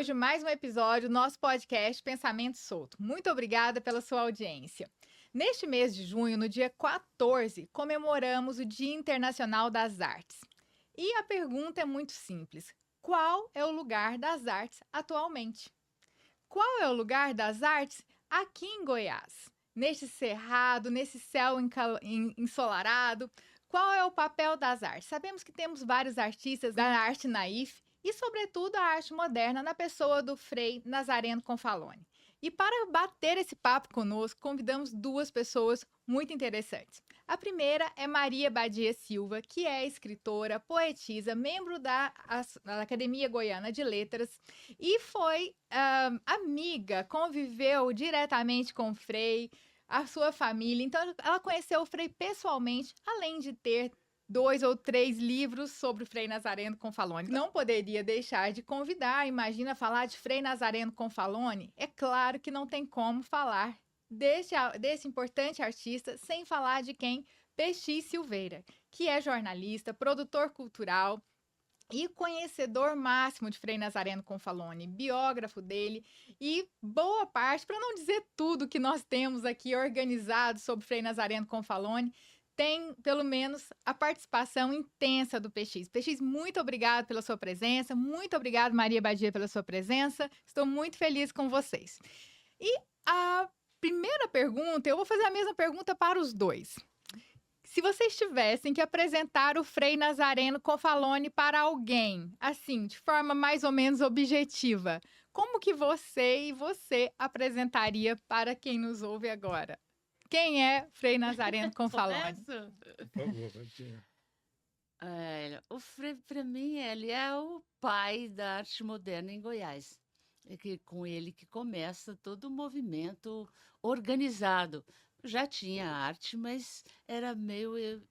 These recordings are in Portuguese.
hoje mais um episódio do nosso podcast Pensamento Solto. Muito obrigada pela sua audiência. Neste mês de junho, no dia 14, comemoramos o Dia Internacional das Artes. E a pergunta é muito simples: qual é o lugar das artes atualmente? Qual é o lugar das artes aqui em Goiás? Neste cerrado, nesse céu ensolarado, qual é o papel das artes? Sabemos que temos vários artistas da arte naif e, sobretudo, a arte moderna na pessoa do Frei Nazareno Confaloni. E para bater esse papo conosco, convidamos duas pessoas muito interessantes. A primeira é Maria Badia Silva, que é escritora, poetisa, membro da Academia Goiana de Letras e foi amiga, conviveu diretamente com o Frei, a sua família. Então, ela conheceu o Frei pessoalmente, além de ter 2 ou 3 livros sobre o Frei Nazareno Confaloni. Não poderia deixar de convidar, imagina falar de Frei Nazareno Confaloni. É claro que não tem como falar desse importante artista sem falar de quem? Pexi Silveira, que é jornalista, produtor cultural e conhecedor máximo de Frei Nazareno Confaloni, biógrafo dele e boa parte, para não dizer tudo que nós temos aqui organizado sobre Frei Nazareno Confaloni, tem pelo menos a participação intensa do PX. PX, muito obrigado pela sua presença, muito obrigado, Maria Badia, pela sua presença. Estou muito feliz com vocês. E a primeira pergunta, eu vou fazer a mesma pergunta para os dois. Se vocês tivessem que apresentar o Frei Nazareno Confaloni para alguém, assim, de forma mais ou menos objetiva, como que você apresentaria para quem nos ouve agora? Quem é Frei Nazareno Confaloni? Por favor, Vatinha. O Frei, para mim, ele é o pai da arte moderna em Goiás. É com ele que começa todo o movimento organizado. Já tinha arte, mas era meio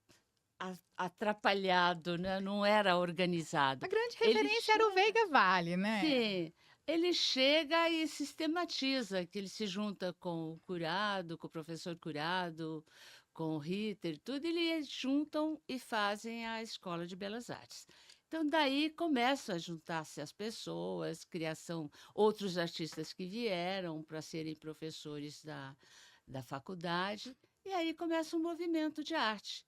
atrapalhado, né? Não era organizado. A grande referência era o Veiga Vale, né? Sim. Ele chega e sistematiza, que ele se junta com o Curado, com o professor Curado, com o Ritter, tudo, eles juntam e fazem a Escola de Belas Artes. Então, daí começam a juntar-se as pessoas, outros artistas que vieram para serem professores da faculdade, e aí começa um movimento de arte.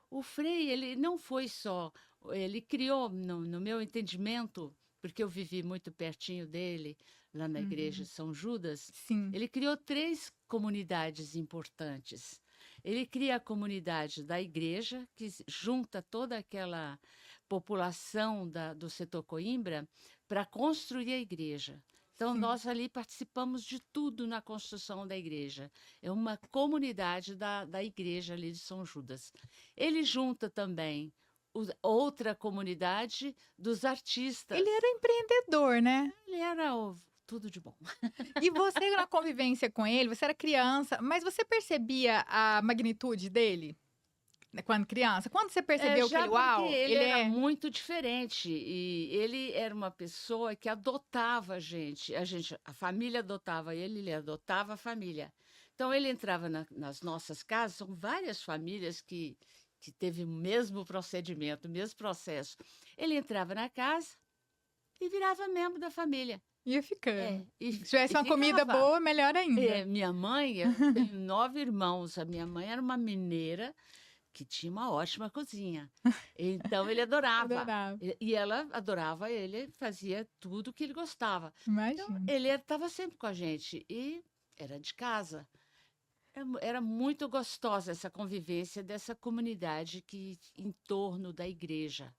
O Frei, ele não foi só, ele criou, no meu entendimento, porque eu vivi muito pertinho dele, lá na igreja de São Judas, Sim. ele criou 3 comunidades importantes. Ele cria a comunidade da igreja, que junta toda aquela população do setor Coimbra para construir a igreja. Então, Sim. nós ali participamos de tudo na construção da igreja. É uma comunidade da igreja ali de São Judas. Ele junta também outra comunidade dos artistas. Ele era empreendedor, né? Ele era tudo de bom. E você, na convivência com ele, você era criança, mas você percebia a magnitude dele quando criança? Quando você percebeu que ele, uau, ele era muito diferente e ele era uma pessoa que adotava a gente, a família adotava ele adotava a família. Então ele entrava nas nossas casas, são várias famílias que teve o mesmo procedimento, o mesmo processo. Ele entrava na casa e virava membro da família. Ia ficando. Se tivesse uma comida boa, melhor ainda. Minha mãe, eu tenho 9 irmãos. A minha mãe era uma mineira que tinha uma ótima cozinha. Então, ele adorava. E ela adorava ele, fazia tudo que ele gostava. Imagina. Então, ele estava sempre com a gente e era de casa. Era muito gostosa essa convivência dessa comunidade em torno da igreja.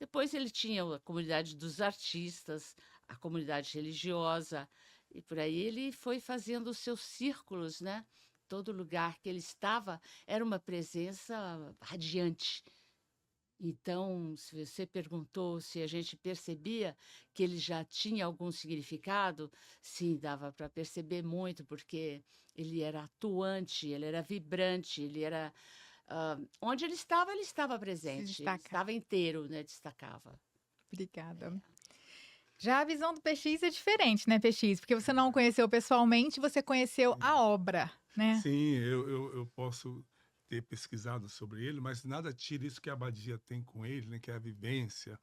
Depois ele tinha a comunidade dos artistas, a comunidade religiosa, e por aí ele foi fazendo os seus círculos, né? Todo lugar que ele estava era uma presença radiante. Então, se você perguntou se a gente percebia que ele já tinha algum significado, sim, dava para perceber muito, porque ele era atuante, ele era vibrante, ele era... onde ele estava presente, ele estava inteiro, né? Destacava. Obrigada. Já a visão do PX é diferente, né, PX? Porque você não conheceu pessoalmente, você conheceu a obra, né? Sim, eu posso ter pesquisado sobre ele, mas nada tira isso que a Badia tem com ele, né, que é a vivência,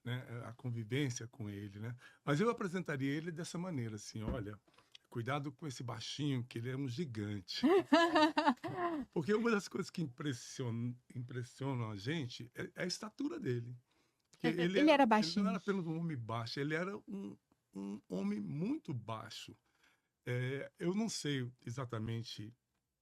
né, a convivência com ele, né? Mas eu apresentaria ele dessa maneira, assim, olha, cuidado com esse baixinho, que ele é um gigante. Porque uma das coisas que impressionam a gente é a estatura dele. Porque Ele era ele não baixinho. era apenas um homem baixo, ele era um homem muito baixo. Eu não sei exatamente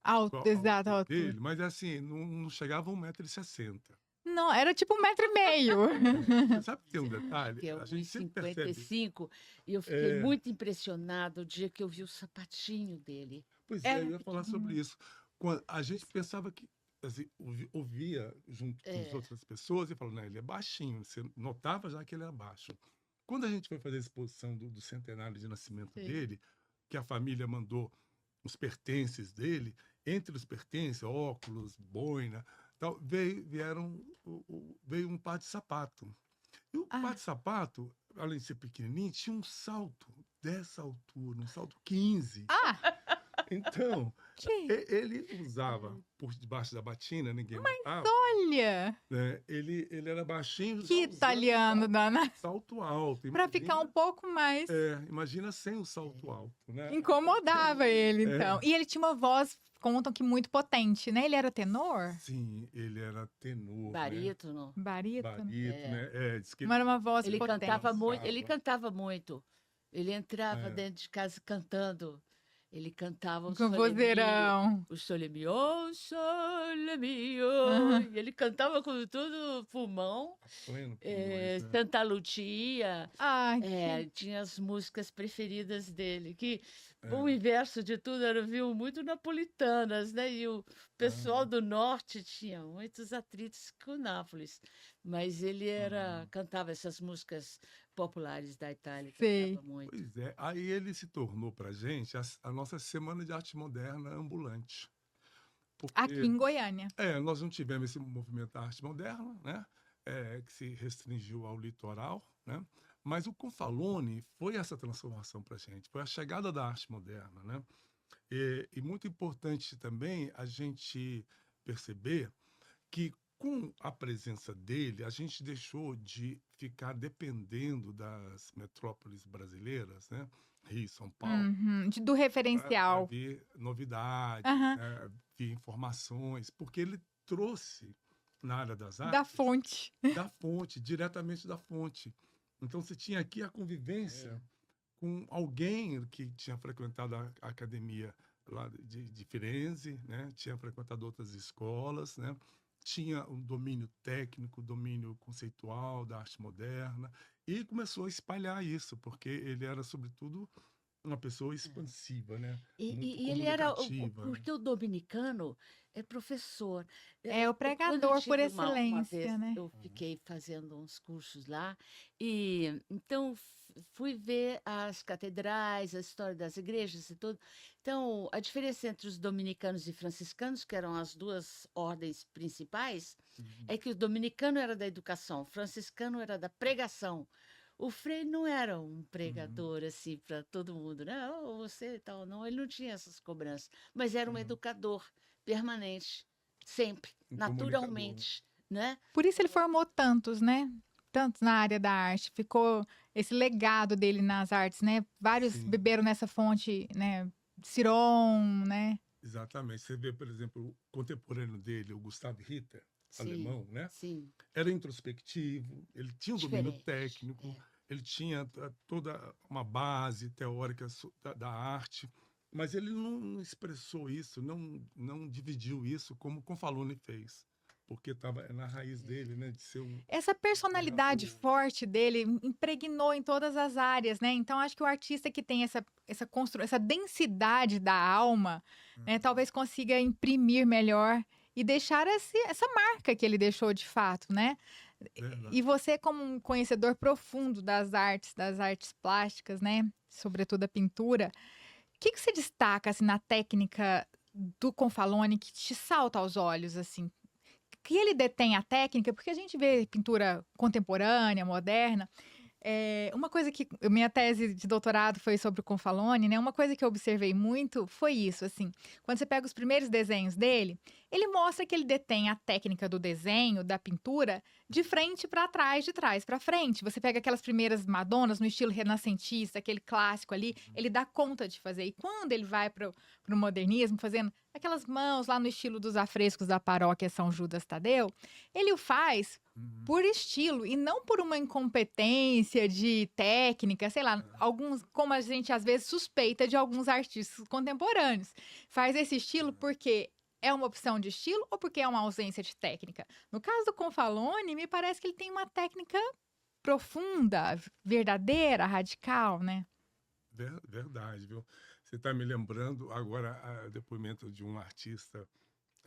Alto, qual a exato, a altura altura. dele, mas assim, não chegava a 1,60 m. Não, era tipo 1,5 m. Você sabe que tem um detalhe? Que é A gente sempre percebe. 1,55 e eu fiquei muito impressionada o dia que eu vi o sapatinho dele. Pois É. eu ia falar sobre isso. Quando a gente pensava que, assim, ouvia junto com as outras pessoas e falava, não, ele é baixinho. Você notava já que ele era baixo. Quando a gente foi fazer a exposição do centenário de nascimento Sim. dele, que a família mandou os pertences dele, entre os pertences, óculos, boina, tal, veio um par de sapato. E o par de sapato, além de ser pequenininho, tinha um salto dessa altura, um salto 15. Então, ele usava por debaixo da batina, ninguém notava, Olha, né? Ele era baixinho, que já usando italiano, Dana. salto alto. Para ficar um pouco mais. Imagina sem o salto alto, né? Incomodava ele, então. E ele tinha uma voz, contam que muito potente, né? Ele era tenor? Sim, ele era tenor, né? Barítono. Barítono? né? Diz que Não era uma voz Ele potente. cantava muito, Dançava. ele cantava muito. Ele entrava É. dentro de casa cantando. Ele cantava o Com Sole Mio, vozeirão. o Sole Mio, Sole Mio. E ele cantava com todo pulmão. pleno pulmões, né? Santa Lucia. Ai, Tinha as músicas preferidas dele, que É. o inverso de tudo era, viu, muito napolitanas, né? E o pessoal do norte tinha muitos atritos com Nápoles, mas ele cantava essas músicas populares da Itália, Sei. cantava muito. Pois é, aí ele se tornou pra gente a nossa Semana de Arte Moderna ambulante. Porque, aqui em Goiânia. nós não tivemos esse movimento da arte moderna, né? Que se restringiu ao litoral, né? Mas o Confalone foi essa transformação para a gente, foi a chegada da arte moderna, né? E muito importante também a gente perceber que com a presença dele, a gente deixou de ficar dependendo das metrópoles brasileiras, né? Rio, São Paulo, Uhum, do para referencial. ver novidades, Aham. né? Ver informações, porque ele trouxe na área das Da artes fonte. da fonte, diretamente da fonte. Então você tinha aqui a convivência com alguém que tinha frequentado a academia lá de Firenze, né? Tinha frequentado outras escolas, né? Tinha um domínio técnico, domínio conceitual da arte moderna e começou a espalhar isso, porque ele era, sobretudo, uma pessoa expansiva, né? Muito E ele era, comunicativa, né? porque o dominicano é professor. É o Quando eu pregador por tive uma excelência, vez, né? eu fiquei fazendo uns cursos lá, e então fui ver as catedrais, a história das igrejas e tudo. Então, a diferença entre os dominicanos e franciscanos, que eram as duas ordens principais, é que o dominicano era da educação, o franciscano era da pregação. O Frei não era um pregador assim para todo mundo, né? Oh, você e tal, não, ele não tinha essas cobranças, mas era um educador permanente, sempre, Um comunicador, né? naturalmente, né? Por isso ele formou tantos, né? Tantos na área da arte. Ficou esse legado dele nas artes, né? Vários Sim. beberam nessa fonte, né? Ciron, né? Exatamente. Você vê, por exemplo, o contemporâneo dele, o Gustav Ritter, Sim, alemão, né? sim, Era introspectivo, ele tinha um domínio diferente. técnico, ele tinha toda uma base teórica da arte, mas ele não expressou isso, não dividiu isso como o Confalone fez, porque estava na raiz dele, né, de ser um Essa personalidade pregador. forte dele impregnou em todas as áreas, né? Então, acho que o artista que tem essa densidade da alma, né, talvez consiga imprimir melhor e deixar essa marca que ele deixou de fato, né? Verdade. E você, como um conhecedor profundo das artes plásticas, né? Sobretudo a pintura, o que você destaca assim, na técnica do Confalone que te salta aos olhos, assim? Que ele detém a técnica, porque a gente vê pintura contemporânea, moderna, Uma coisa que minha tese de doutorado foi sobre o Confalone, né? Uma coisa que eu observei muito foi isso, assim, quando você pega os primeiros desenhos dele, ele mostra que ele detém a técnica do desenho, da pintura, de frente para trás, de trás para frente. Você pega aquelas primeiras Madonas no estilo renascentista, aquele clássico ali, ele dá conta de fazer. E quando ele vai para o modernismo, fazendo aquelas mãos lá no estilo dos afrescos da paróquia São Judas Tadeu, ele o faz por estilo e não por uma incompetência de técnica, sei lá, alguns, como a gente às vezes suspeita de alguns artistas contemporâneos. Faz esse estilo porque é uma opção de estilo ou porque é uma ausência de técnica? No caso do Confalone, me parece que ele tem uma técnica profunda, verdadeira, radical, né? Verdade, viu? Você está me lembrando agora o depoimento de um artista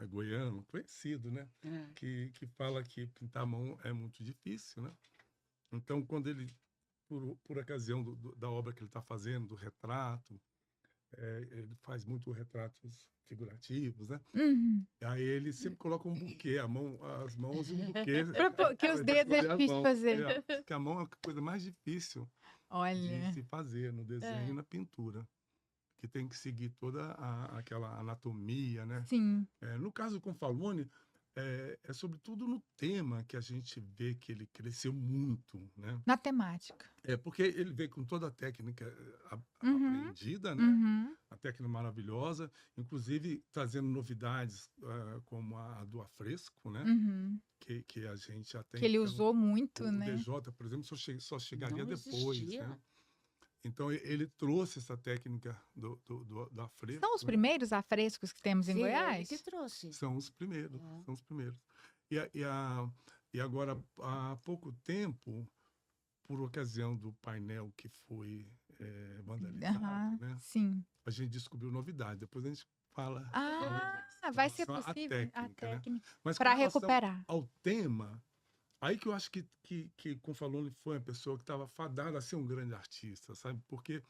goiano, conhecido, né? Que fala que pintar a mão é muito difícil, né? Então, quando ele, por ocasião da obra que ele está fazendo, do retrato, ele faz muito retratos figurativos, né? Aí ele sempre coloca um buquê, as mãos e um buquê. Porque os dedos é difícil fazer. Porque a mão é a coisa mais difícil de se fazer no desenho e na pintura. Que tem que seguir toda aquela anatomia, né? Sim. No caso do Confalone, é sobretudo no tema que a gente vê que ele cresceu muito, né? Na temática. Porque ele veio com toda a técnica aprendida, né? A técnica maravilhosa, inclusive trazendo novidades como a do afresco, né? Que a gente já tem. Que ele usou muito, né? O DJ, por exemplo, só chegaria Não depois, existia. né? Então, ele trouxe essa técnica do afresco. São os primeiros afrescos que temos em Sim, Goiás? ele que trouxe. São os primeiros, são os primeiros. E agora, há pouco tempo, por ocasião do painel que foi vandalizado, né? Sim. A gente descobriu novidade. Depois a gente fala. Vai ser possível a técnica Né? para recuperar. Ao tema, aí que eu acho que Confalone foi uma pessoa que estava fadada a ser um grande artista, sabe? Porque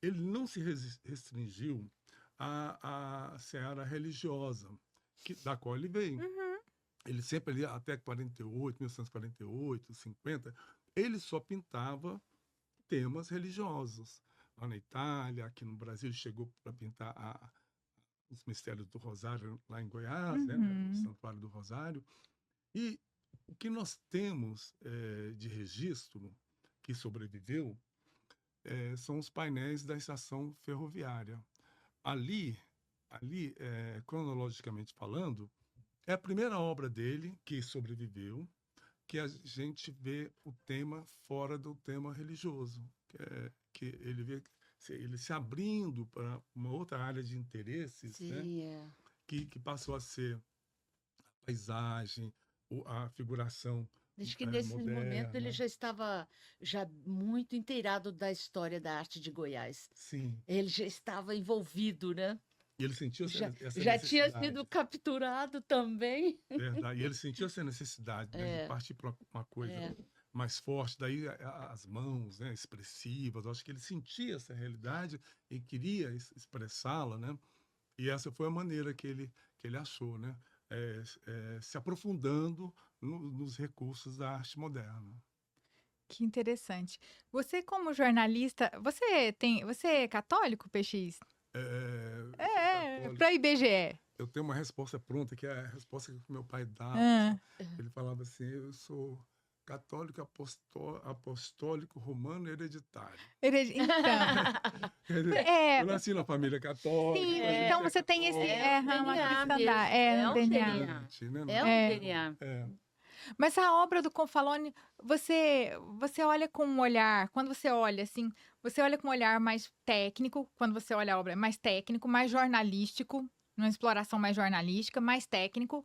ele não se restringiu à seara religiosa, da qual ele veio. Ele sempre ali, até 1948, 50, ele só pintava temas religiosos. Lá na Itália, aqui no Brasil, ele chegou para pintar os Mistérios do Rosário lá em Goiás, né? No Santuário do Rosário. E o que nós temos de registro que sobreviveu são os painéis da estação ferroviária. Ali, cronologicamente falando, é a primeira obra dele que sobreviveu, que a gente vê o tema fora do tema religioso, que ele vê ele se abrindo para uma outra área de interesses, Sim, né? Que passou a ser a paisagem, a figuração. Acho que nesse moderna. momento ele já estava muito inteirado da história da arte de Goiás. Sim. Ele já estava envolvido, né? E ele sentiu essa já tinha sido capturado também. Verdade. E ele sentiu essa necessidade, né, de partir para uma coisa mais forte. Daí as mãos, né, expressivas. Eu acho que ele sentia essa realidade e queria expressá-la, né? E essa foi a maneira que ele achou, né? Se aprofundando nos recursos da arte moderna. Que interessante. Você, como jornalista, você é católico, PX? Para IBGE. Eu tenho uma resposta pronta, que é a resposta que meu pai dava. Ele falava assim: eu sou católico apostólico romano hereditário. Então. Eu nasci na família católica. Sim, então você tem esse DNA mesmo. é um DNA. É um DNA. Mas a obra do Confalone, você olha com um olhar, quando você olha assim, você olha com um olhar mais técnico, quando você olha a obra mais técnico, mais jornalístico, uma exploração mais jornalística, mais técnico,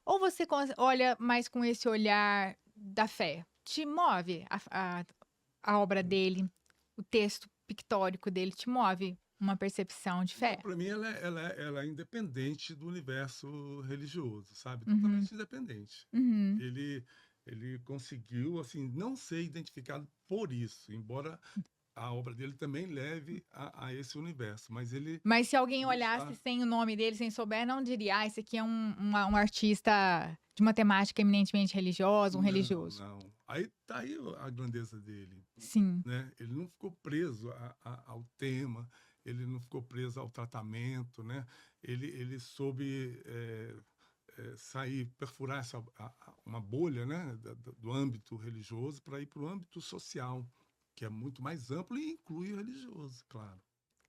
ou você olha mais com esse olhar da fé? Te move a obra dele, o texto pictórico dele, te move uma percepção de fé? Para mim, ela é independente do universo religioso, sabe? Totalmente independente. Ele conseguiu, assim, não ser identificado por isso, embora a obra dele também leve a esse universo, mas ele Mas se alguém não olhasse está... sem o nome dele, sem souber, não diria, esse aqui é um artista de uma temática eminentemente religiosa, um religioso. Não. Aí tá aí a grandeza dele, Sim. né? Ele não ficou preso ao tema, ele não ficou preso ao tratamento, né? Ele soube sair, perfurar uma bolha, né? Do âmbito religioso para ir para o âmbito social, que é muito mais amplo e inclui o religioso, claro.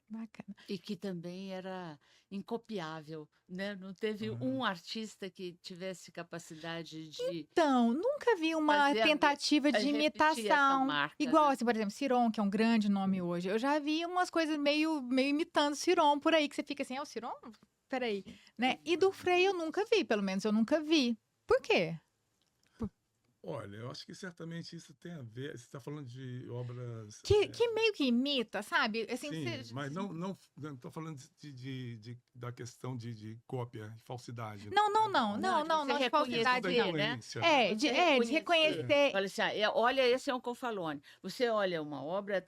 Bacana. E que também era incopiável, né? Não teve Uhum. um artista que tivesse capacidade de Então, nunca vi uma fazer tentativa de repetir essa imitação. marca, Igual, né? assim, por exemplo, Ciron, que é um grande nome hoje. Eu já vi umas coisas meio imitando Ciron por aí, que você fica assim, é o Ciron? Peraí, né? E do Frei eu nunca vi, pelo menos eu nunca vi. Por quê? Olha, eu acho que certamente isso tem a ver. Você está falando de obras. Que meio que imita, sabe? Assim, Sim, mas não estou falando da questão de cópia, falsidade. Não, né, da obra. Não, de você não, de falsidade Isso da não. reconhecer, né? influência. De reconhecer. Olha assim, olha, esse é um Confalone. Você olha uma obra,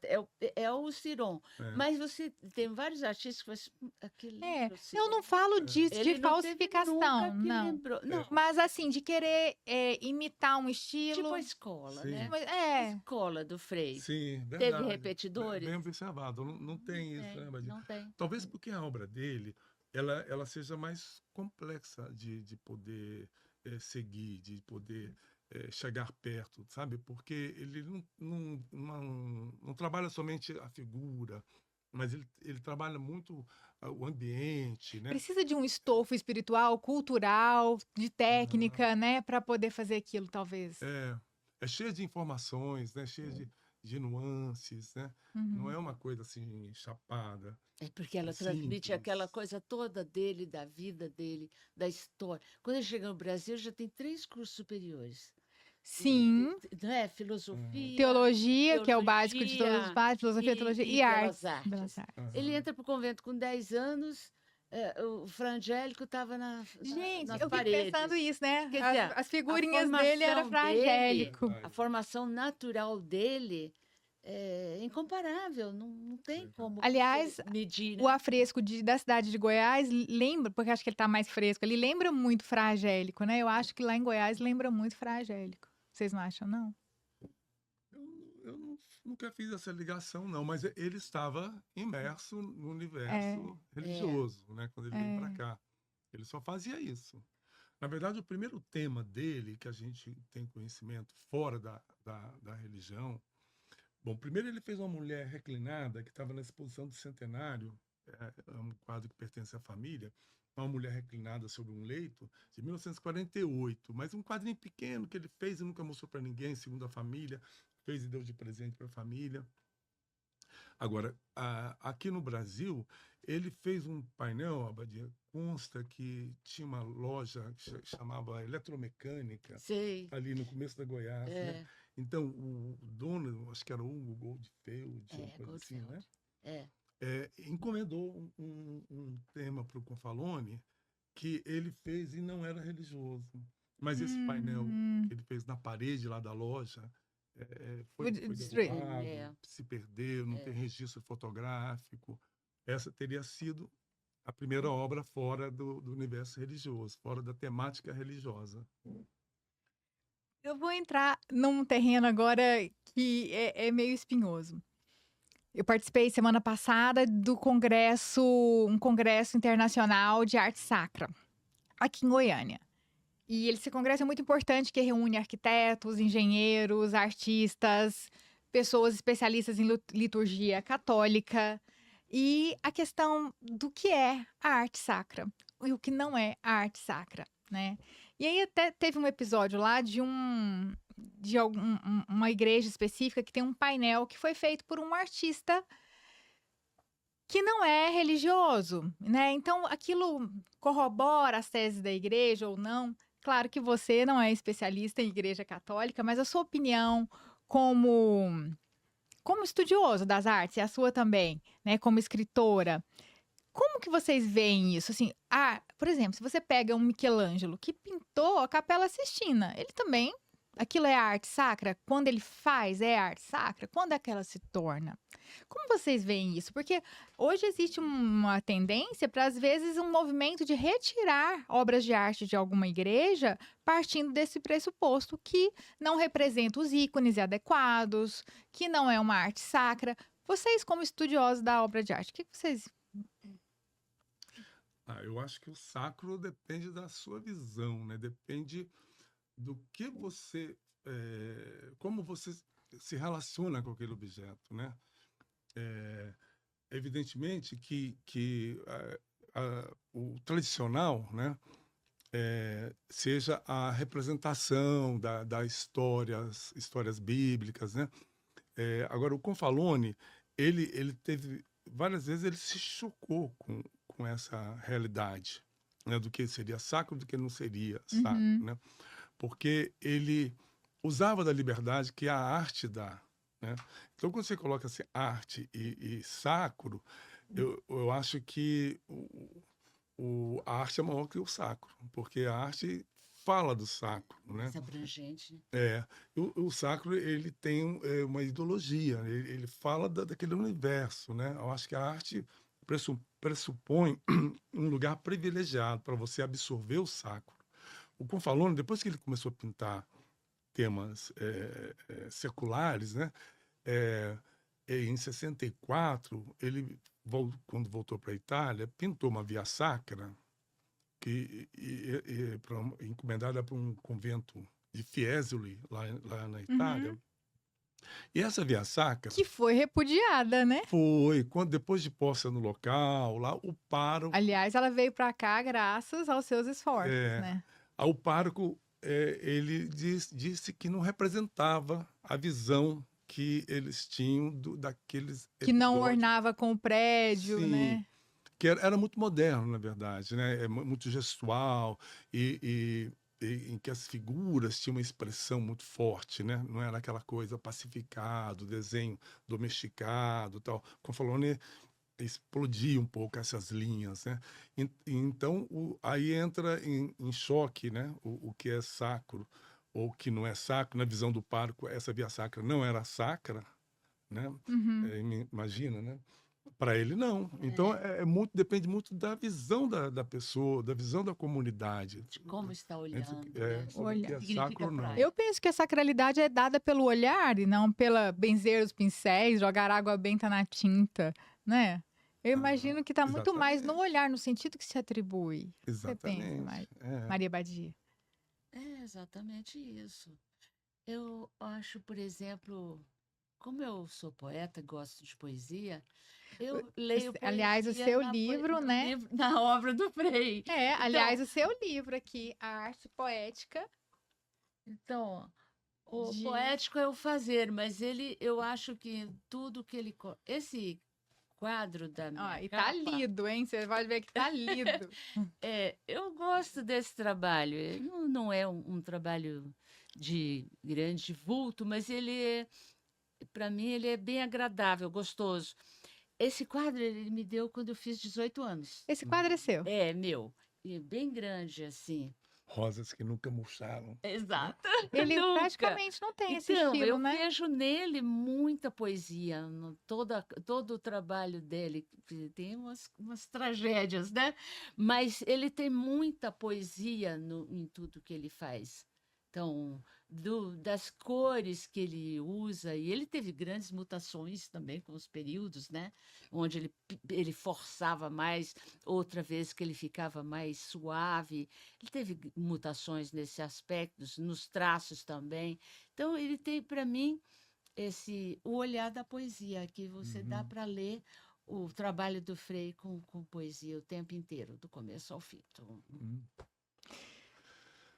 é o Ciron. É. Mas você tem vários artistas que falam assim, aquele É, livro, Ciron. eu não falo disso, Ele de não teve falsificação, nunca que não. lembrou. Não, Mas assim, de querer imitar um tipo estilo. a escola, Sim. né? Mas, A escola do Frei. Sim, Teve verdade. repetidores? Bem observado. Não tem isso, né, Badia? Não tem. Talvez porque a obra dele ela seja mais complexa de poder seguir, de poder chegar perto, sabe? Porque ele não trabalha somente a figura, mas ele trabalha muito o ambiente, né? Precisa de um estofo espiritual, cultural, de técnica, né, para poder fazer aquilo, talvez. É cheio de informações, né? Cheio de nuances, né? Não Uhum. é uma coisa assim chapada. É porque ela transmite Simples. aquela coisa toda dele, da vida dele, da história. Quando ele chega no Brasil, já tem 3 cursos superiores. Sim, Não é? Filosofia, teologia, que é o básico de todas as partes, filosofia, e- teologia e e artes. belas artes. Belas artes. Aham. Ele entra para o convento com 10 anos, o Fra Angélico estava Gente, nas eu fico paredes. pensando isso, né? Quer dizer, As figurinhas dele era formação frangélico. dele- A formação natural dele é incomparável, não tem Sim. como Aliás, você medir, né? O afresco da cidade de Goiás lembra, porque acho que ele tá mais fresco, ele lembra muito fragélico, né? Eu acho que lá em Goiás lembra muito fragélico. Vocês não acham, não? Nunca fiz essa ligação, não, mas ele estava imerso no universo religioso, né? Quando ele veio para cá. Ele só fazia isso. Na verdade, o primeiro tema dele, que a gente tem conhecimento fora da religião. Bom, primeiro ele fez uma mulher reclinada que estava na exposição do centenário, é um quadro que pertence à família, uma mulher reclinada sobre um leito, de 1948, mas um quadrinho pequeno que ele fez e nunca mostrou para ninguém, segundo a família, fez e deu de presente para a família. Agora, aqui no Brasil, ele fez um painel, Abadia, consta que tinha uma loja que chamava Eletromecânica, Sei. ali no começo da Goiás, né? Então, o dono, acho que era o Hugo Goldfeld, uma coisa assim, né? Encomendou um tema para o Confalone que ele fez e não era religioso. Mas esse painel que ele fez na parede lá da loja foi derrubado, se perdeu, não tem registro fotográfico. Essa teria sido a primeira obra fora do universo religioso, fora da temática religiosa. Eu vou entrar num terreno agora que é meio espinhoso. Eu participei semana passada do um congresso internacional de arte sacra, aqui em Goiânia. E esse congresso é muito importante, que reúne arquitetos, engenheiros, artistas, pessoas especialistas em liturgia católica. E a questão do que é a arte sacra e o que não é a arte sacra, né? E aí até teve um episódio lá de uma igreja específica que tem um painel que foi feito por um artista que não é religioso, né? Então aquilo corrobora as teses da igreja ou não. Claro que você não é especialista em igreja católica, mas a sua opinião como estudioso das artes, e a sua também, né, como escritora, como que vocês veem isso? Assim, por exemplo, se você pega um Michelangelo que pintou a Capela Sistina, ele também Aquilo é arte sacra? Quando ele faz, é arte sacra? Quando é que ela se torna? Como vocês veem isso? Porque hoje existe uma tendência para, às vezes, um movimento de retirar obras de arte de alguma igreja, partindo desse pressuposto que não representa os ícones adequados, que não é uma arte sacra. Vocês, como estudiosos da obra de arte, o que vocês... Eu acho que o sacro depende da sua visão, né? Depende do que você, como você se relaciona com aquele objeto, né? Evidentemente que o tradicional, né, seja a representação das histórias bíblicas, né? Agora, o Confalone, ele teve várias vezes ele se chocou com essa realidade, né, do que seria sacro, do que não seria sacro, Uhum. né? Porque ele usava da liberdade que a arte dá, né? Então, quando você coloca assim, arte e sacro, eu acho que a arte é maior que o sacro, porque a arte fala do sacro, né? Mais abrangente, né? O sacro ele tem uma ideologia, ele fala daquele universo, né? Eu acho que a arte pressupõe um lugar privilegiado para você absorver o sacro. O Confalone, depois que ele começou a pintar temas seculares, né? Em 64, ele, quando voltou para a Itália, pintou uma Via Sacra, encomendada para um convento de Fiesole, lá na Itália. Uhum. E essa Via Sacra Que foi repudiada, né? foi, depois de posta no local, lá o pároco... Aliás, ela veio para cá graças aos seus esforços, né? O pároco, ele disse que não representava a visão que eles tinham daqueles Que não episódios. ornava com o prédio, Sim, né? que era muito moderno, na verdade, né? Muito gestual e em que as figuras tinham uma expressão muito forte, né? Não era aquela coisa pacificado, desenho domesticado, tal. Confalone explodia um pouco essas linhas, né? Então aí entra em choque, né? O que é sacro ou o que não é sacro. Na visão do pároco, essa Via Sacra não era sacra, né? Uhum. Imagina, né? Para ele não. Então depende muito da visão da pessoa, da visão da comunidade, De como está olhando, sobre o que é Significa sacro ou não. praia. Eu penso que a sacralidade é dada pelo olhar e não pela benzer os pincéis, jogar água benta na tinta, né? Eu imagino que está muito mais no Exatamente. olhar, no sentido que se atribui. O que você pensa, Exatamente. Maria Badia? É exatamente isso. Eu acho, por exemplo, como eu sou poeta, gosto de poesia, eu leio Aliás, o poesia seu livro, né? na obra do Frei. Aliás, o seu livro aqui, A Arte Poética. Então, o De- poético é o fazer, mas eu acho que tudo que esse quadro da Ó, minha e tá capa, lido, hein? Você pode ver que tá lido. eu gosto desse trabalho. Não é um trabalho de grande vulto, mas para mim, ele é bem agradável, gostoso. Esse quadro ele me deu quando eu fiz 18 anos. Esse quadro é seu. É, meu. E é bem grande, assim. Rosas que nunca murcharam. Exato. Ele Nunca. praticamente não tem esse Então, estilo, eu né? vejo nele muita poesia, todo o trabalho dele. Tem umas tragédias, né? Mas ele tem muita poesia em tudo que ele faz. Então, das cores que ele usa, e ele teve grandes mutações também com os períodos, né? Onde ele forçava mais, outra vez que ele ficava mais suave. Ele teve mutações nesse aspecto, nos traços também. Então, ele tem, para mim, o olhar da poesia, que você dá para ler o trabalho do Frei com poesia o tempo inteiro, do começo ao fim.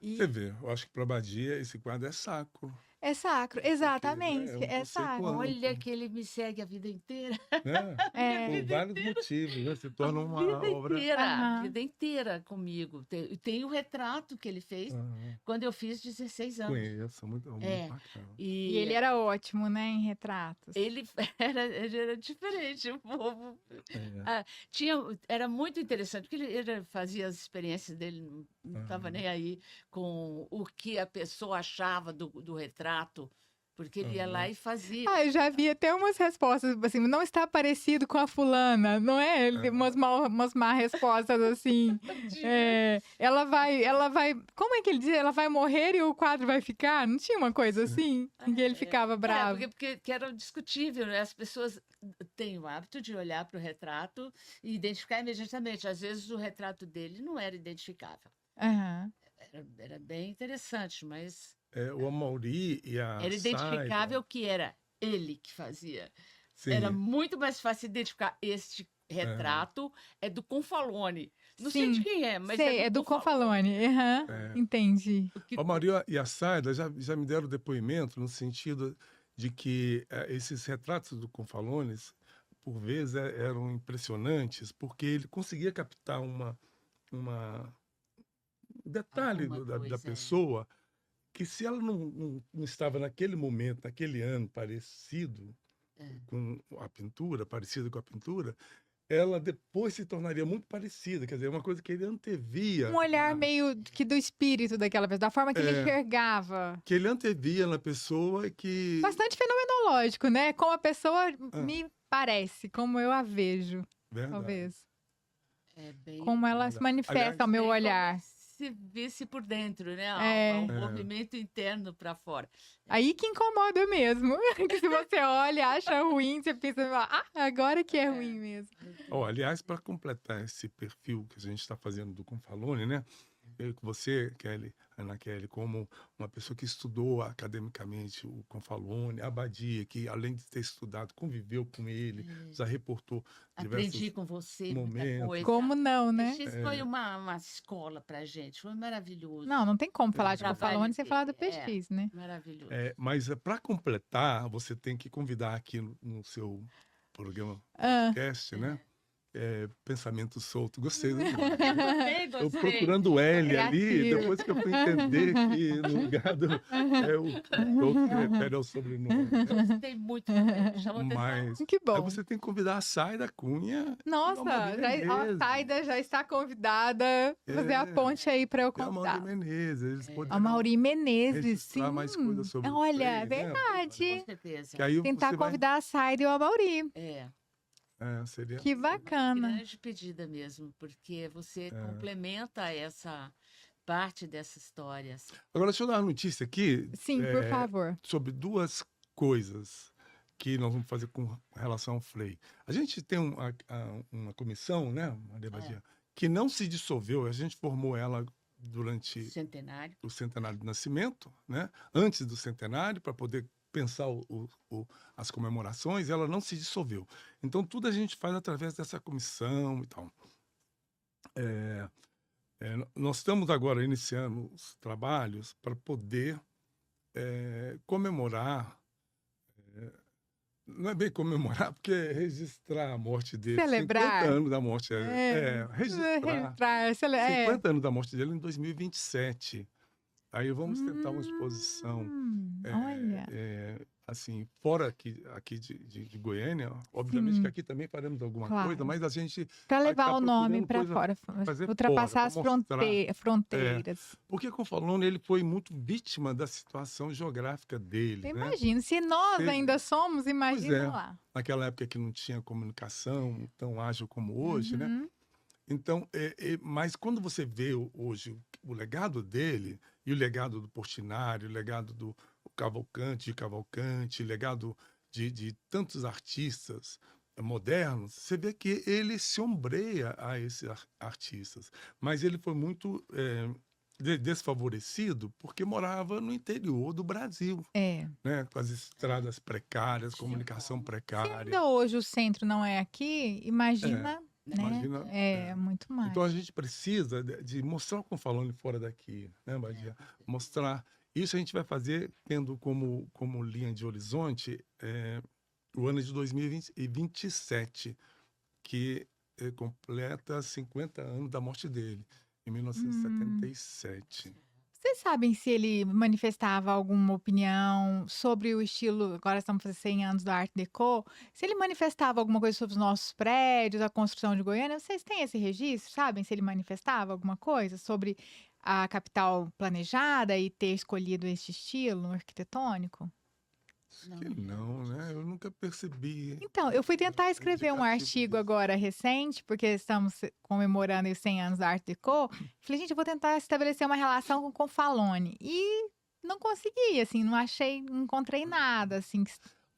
Você vê, eu acho que para Badia esse quadro é sacro. É sacro, Porque exatamente, é um é conceito sacro. Olha amplo, que ele me segue a vida inteira. né? É, Por vários motivos, né? Se A torna uma vida obra. inteira, a aham. vida inteira comigo. Tem o retrato que ele fez Aham. quando eu fiz 16 anos. Conheço, muito É, bacana. E ele e era ótimo, né, em retratos. ele ele era diferente, o povo. É. Ah, era muito interessante, porque ele fazia as experiências dele, não estava Aham, nem aí com o que a pessoa achava do retrato, porque ele ia lá aham. e fazia. Ah, eu já vi até umas respostas, assim, não está parecido com a fulana, não é? Aham. Umas má respostas, assim. Tinha. Ela vai, como é que ele dizia? Ela vai morrer e o quadro vai ficar? Não tinha uma coisa assim? Em que ele ficava bravo. Porque que era discutível, né? As pessoas têm o hábito de olhar para o retrato e identificar imediatamente. Às vezes o retrato dele não era identificável. Aham. Era bem interessante, mas O Amaury e a era Saida, identificável que era ele que fazia. Era sim, muito mais fácil identificar este é, retrato é do Confalone. Não sei de Sim, quem é, mas sei, é é do do Confalone. Confalone. Aham, é. entendi. O que O Amaury e a Saida já me deram depoimento no sentido de que esses retratos do Confalones, por vezes, eram impressionantes, porque ele conseguia captar uma um detalhe alguma da coisa é. pessoa que, se ela não estava naquele momento, naquele ano, parecido É. com a pintura, parecida com a pintura, ela depois se tornaria muito parecida. Quer dizer, uma coisa que ele Um antevia olhar meio que do espírito daquela pessoa, da forma que ele é, enxergava. que ele antevia na pessoa que. Bastante fenomenológico, né? Como a pessoa Ah, me parece, como eu a vejo, verdade, talvez. É bem. Como ela se verdade. manifesta ao Aliás, meu Bem como olhar. se visse por dentro, né? A alma, É o é, movimento interno para fora. aí que incomoda mesmo. Que se você olha, acha ruim, você pensa, ah, agora que é ruim mesmo. aliás, para completar esse perfil que a gente está fazendo do Confalone, né? Você, Kelly, Ana Kelly, como uma pessoa que estudou academicamente o Confalone, a Badia, que além de ter estudado, conviveu com ele, já reportou Aprendi diversos com você muita momentos. coisa. Como não, né? PX foi uma escola para gente, foi maravilhoso. Não tem como falar O de trabalho Confalone sem falar do dele, PX, né? maravilhoso. Mas para completar, você tem que convidar aqui no seu programa, Ah. podcast, né? Pensamento solto. Gostei do nome. Eu Eu gostei. procurando o L ali, Criativo. depois que eu fui entender que no lugar do. O solto se refere ao sobrenome. Né? Gostei muito também, me chamou atenção. Mas Que aí bom. você tem que convidar a Saida Cunha e o Nossa, Amaury a Menezes. Taida já está convidada. Fazer a É, ponte aí para eu e o Amaury contar. Menezes. Eles A poderão Mauri Menezes, sim. registrar mais coisas sobre o Olha, Frei, né? Com verdade. certeza. Que aí Tentar você vai. convidar a Saida e o Amauri. Seria. Que bacana. Grande pedida mesmo, porque você É. complementa essa parte dessa história. Assim. Agora, deixa eu dar uma notícia aqui Sim, por favor. sobre duas coisas que nós vamos fazer com relação ao Frei. A gente tem uma comissão, né, Maria Badia, que não se dissolveu. A gente formou ela durante Centenário. o centenário do nascimento, né, antes do centenário, para poder pensar as comemorações. Ela não se dissolveu. Então, tudo a gente faz através dessa comissão e tal. Nós estamos agora iniciando os trabalhos para poder comemorar. Não é bem comemorar, porque é registrar a morte dele. Celebrar. 50 anos da morte. Registrar. 50 anos da morte dele em 2027. Aí vamos tentar uma exposição. Olha. Assim, fora aqui de Goiânia, obviamente Sim. que aqui também faremos alguma Claro. coisa, mas a gente Para vai levar tá o nome procurando para coisa fora, pra fazer ultrapassar as fora, pra mostrar. fronteiras. Porque o Confalone, ele foi muito vítima da situação geográfica dele, Eu né? imagino, se nós Teve- ainda somos, imagina é. lá. Naquela época que não tinha comunicação tão ágil como hoje, né? Uhum. Então, mas quando você vê hoje o legado dele e o legado do Portinari, o legado do Cavalcante, o legado de tantos artistas modernos, você vê que ele se ombreia a esses artistas. Mas ele foi muito desfavorecido porque morava no interior do Brasil, né? Com as estradas precárias, comunicação Se precária. ainda hoje o centro não é aqui, imagina, né? Imagina, muito mais. Então a gente precisa de mostrar o Confalone fora daqui, né, Badia? Mostrar Isso a gente vai fazer tendo como linha de horizonte o ano de 2027, que completa 50 anos da morte dele, em 1977. Vocês sabem se ele manifestava alguma opinião sobre o estilo, agora estamos fazendo 100 anos do Art Deco, se ele manifestava alguma coisa sobre os nossos prédios, a construção de Goiânia, vocês têm esse registro? Sabem se ele manifestava alguma coisa sobre a capital planejada e ter escolhido este estilo arquitetônico? Não, Que não, né? Eu nunca percebi. Então, eu fui tentar escrever um indicativo artigo disso. agora recente, porque estamos comemorando os 100 anos da Art Deco. Falei, gente, eu vou tentar estabelecer uma relação com o Confalone. E não consegui, assim, não encontrei nada, assim.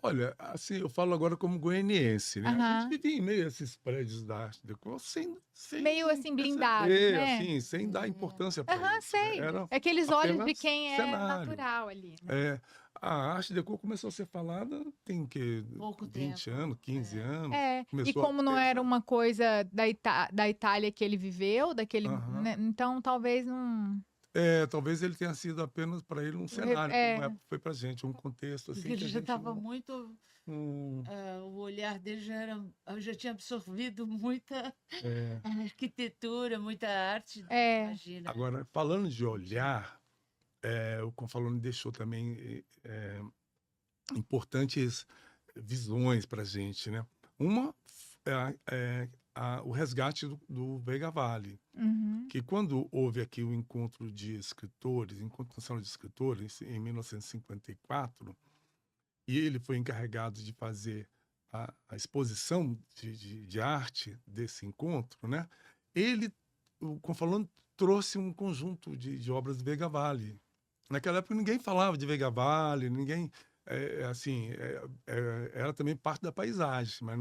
Olha, assim, eu falo agora como goianiense, né? A Aham. gente vivia em meio a esses prédios da Arte Deco sem Meio assim, blindados, perceber, né? assim, sem dar importância para Aham, isso, né? sei. Era É aqueles olhos de apenas quem é cenário. natural ali, né? É, a Arte Deco começou a ser falada tem que Pouco 20 tempo. anos, 15 anos. É, e Começou como a não ter era essa- uma coisa da Itália que ele viveu, daquele, Aham. né, então talvez não... Talvez ele tenha sido apenas para ele um cenário, como foi pra gente, um contexto assim Porque que ele a já gente estava não- muito. não- O olhar dele já tinha absorvido muita é. arquitetura, muita arte. É. Imagina. Agora, falando de olhar, o Confalone deixou também importantes visões para a gente, né? Uma é o resgate do Veiga Vale, Uhum. que quando houve aqui o encontro de escritores, encontro nacional de escritores, em 1954, e ele foi encarregado de fazer a exposição de arte desse encontro, né? O Confalone trouxe um conjunto de obras do Veiga Vale. Naquela época ninguém falava de Veiga Vale, ninguém era também parte da paisagem, mas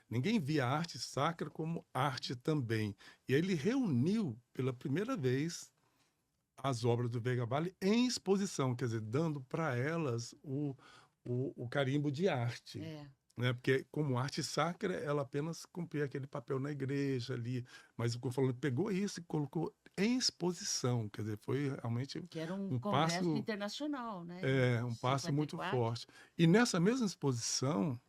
ninguém via a arte sacra como arte também. E ele reuniu pela primeira vez as obras do Veiga Vale em exposição, quer dizer, dando para elas o carimbo de arte. Né? Porque como arte sacra, ela apenas cumpria aquele papel na igreja ali, mas o Confalone pegou isso e colocou em exposição, quer dizer, foi realmente Que era um um congresso passo internacional, né? um passo muito 54. forte. E nessa mesma exposição,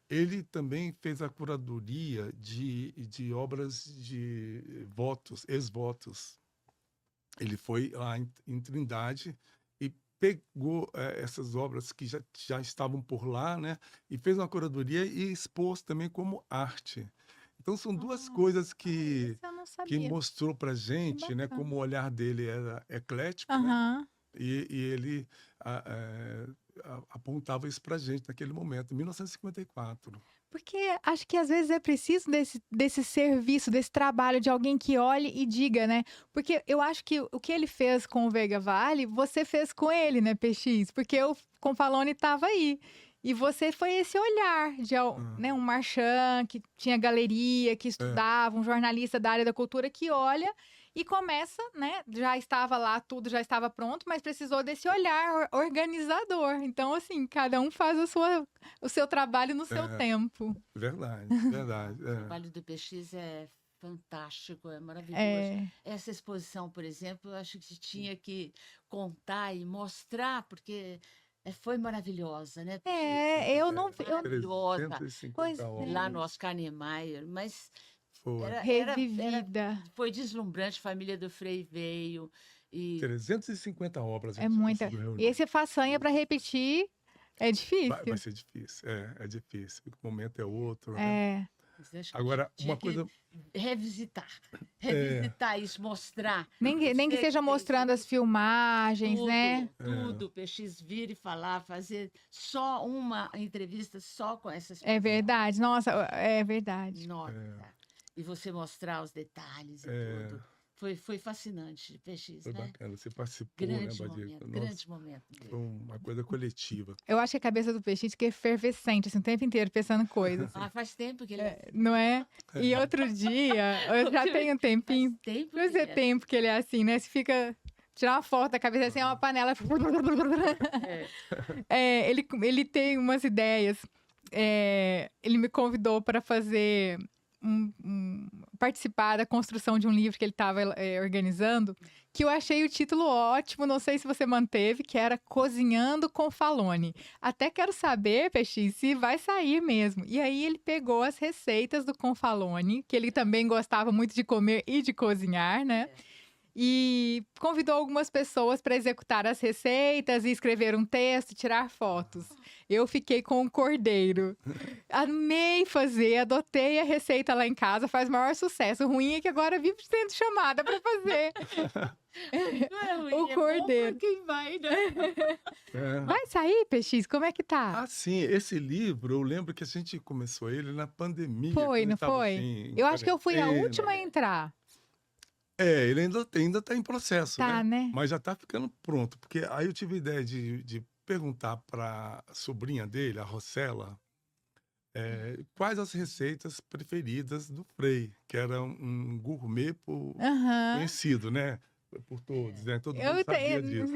ele também fez a curadoria de obras de votos, ex-votos. Ele foi lá em Trindade e pegou essas obras que já estavam por lá, né? E fez uma curadoria e expôs também como arte. Então, são duas coisas que Isso eu não sabia. mostrou pra gente, né? bacana. Como o olhar dele era eclético, né? Aham. E ele apontava isso pra gente naquele momento, em 1954. Porque acho que às vezes é preciso desse serviço, desse trabalho de alguém que olhe e diga, né? Porque eu acho que o que ele fez com o Veiga Vale, você fez com ele, né, PX? Porque o Confalone estava aí. E você foi esse olhar de né, um marchand que tinha galeria, que estudava, um jornalista da área da cultura que olha e começa, né? Já estava lá, tudo já estava pronto, mas precisou desse olhar organizador. Então, assim, cada um faz o seu trabalho no seu tempo. Verdade, verdade. O trabalho do PX é fantástico, é maravilhoso. Essa exposição, por exemplo, eu acho que tinha que contar e mostrar, porque foi maravilhosa, né? Eu não... Maravilhosa. 350 obras. Lá no Oscar Niemeyer, mas Foi. Revivida. foi deslumbrante. A família do Frei veio e 350 obras. a É gente muita. conseguiu reunir. E esse façanha para repetir é difícil. Vai ser difícil, é difícil. O momento é outro, né? acho que Agora, tinha uma coisa... revisitar isso, mostrar. Nem que seja mostrando as filmagens, tudo, né? Tudo, o PX vir e falar, fazer só uma entrevista só com essas É verdade. Nossa, é verdade. Nossa. E você mostrar os detalhes e tudo. Foi fascinante, PX, Foi né? bacana. Você participou, né, Badita? Grande momento. Foi uma coisa coletiva. Eu acho que a cabeça do PX que é efervescente, assim, o tempo inteiro pensando coisas. Faz tempo que ele Não é? E outro dia, eu já tenho um tempinho. Faz tempo Faz tempo que ele é assim, né? Você fica... Tirar uma foto da cabeça assim, é uma panela. Ele tem umas ideias. Ele me convidou para fazer participar da construção de um livro que ele estava organizando, que eu achei o título ótimo, não sei se você manteve, que era Cozinhando com Faloni. Até quero saber, Peixinho, se vai sair mesmo. E aí ele pegou as receitas do Confaloni, que ele também gostava muito de comer e de cozinhar, né? E convidou algumas pessoas para executar as receitas e escrever um texto, tirar fotos. Eu fiquei com o cordeiro. Amei fazer, adotei a receita lá em casa, faz maior sucesso. O ruim é que agora vivo sendo chamada para fazer. Não é ruim, O é cordeiro. bom pra quem vai, né? Vai sair, PX? Como é que tá? Ah, sim, esse livro, eu lembro que a gente começou ele na pandemia. Foi, quando não estava, foi? assim, em Eu acho que eu fui a quarentena. última a entrar. Ele ainda tá em processo, Tá, né? Mas já tá ficando pronto. Porque aí eu tive a ideia de perguntar para a sobrinha dele, a Rosela, quais as receitas preferidas do Frei, que era um gourmet Aham. conhecido, né? Por todos, né? Todo mundo Eu sabia tenho. disso.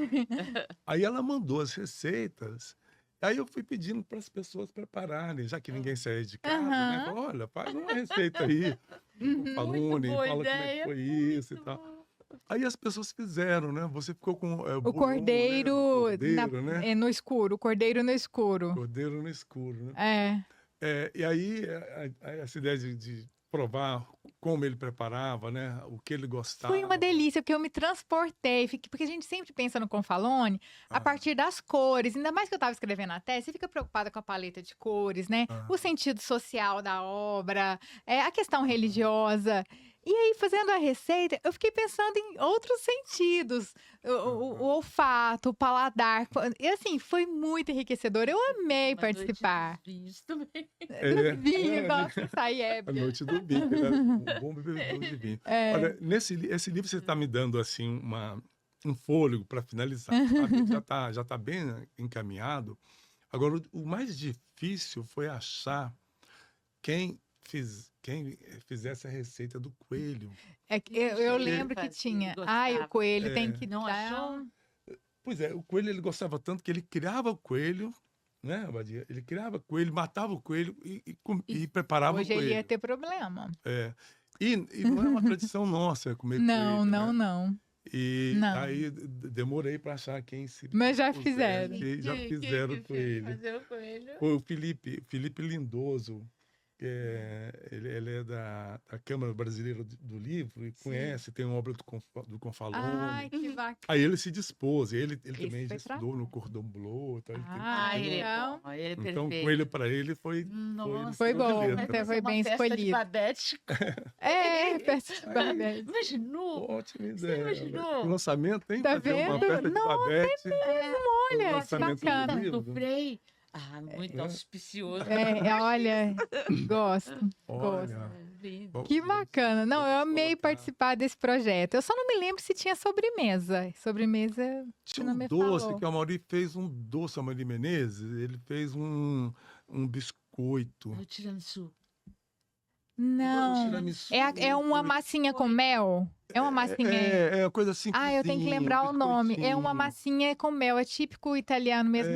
Aí ela mandou as receitas. Aí eu fui pedindo para as pessoas prepararem, já que ninguém saía de casa, né? Aham. Falei, olha, faz uma receita aí, com Faloni, boa fala como é que ideia, foi isso e muito tal. bom. Aí as pessoas fizeram, né? Você ficou com O bouillon, cordeiro, né? Do cordeiro, né? no escuro, o cordeiro no escuro. Cordeiro no escuro, né? E aí essa ideia de provar como ele preparava, né? O que ele gostava. Foi uma delícia, porque eu me transportei, porque a gente sempre pensa no Confaloni a partir das cores, ainda mais que eu estava escrevendo a tese, você fica preocupada com a paleta de cores, né? O sentido social da obra, a questão religiosa. E aí, fazendo a receita, eu fiquei pensando em outros sentidos. O olfato, o paladar. E assim, foi muito enriquecedor. Eu amei Uma participar. noite dos vinhos também. Do vinho, nossa, isso aí A noite do vinho, ele era um bom bebedor de vinho. Olha, esse livro você está me dando assim um fôlego para finalizar, sabe? Já tá bem encaminhado. Agora, o mais difícil foi achar quem fizesse a receita do coelho. Eu lembro que Fazia, tinha. gostava. Ai, o coelho tem que Não dar achou? Pois é, o coelho ele gostava tanto que ele criava o coelho, né, Abadia? Ele criava coelho, matava o coelho e preparava Hoje o coelho. ele ia ter problema. E não é uma tradição nossa comer Não, coelho, não, né? não. E Não. aí demorei para achar quem se Mas já pusesse, fizeram. e já fizeram que com fez ele. fazer o coelho? Foi o Felipe Lindoso, que ele é da Câmara Brasileira do Livro e conhece, tem uma obra do Confaloni. Ai, que bacana. Aí ele se dispôs, ele Esse também já foi pra estudou no lá. Cordon Bleu. Então, Ele é Então, bom, ele é então perfeito. coelho para ele foi Nossa, Foi tirou de bom, letra. vai até fazer foi uma bem festa de escolhido. Babette. Festa de Babette. Imaginou? Ótima ideia. imaginou? Que lançamento, hein? Tá Fazer uma vendo? festa de Babette. Olha, O lançamento do bacana. livro. Do Frei. Muito auspicioso. Olha, gosto. Olha, Lindo. bom, Que bacana. Não, eu vamos amei colocar. participar desse projeto. Eu só não me lembro se tinha sobremesa. Sobremesa, Tinha não um me doce falou. que o Amaury fez um doce, o Amaury Menezes, ele fez um biscoito. O tiramisu. Não. Tiramisu, É uma foi- massinha com mel? É uma massinha. É uma coisa assim. Eu tenho que lembrar o nome. É uma massinha com mel. É típico italiano mesmo.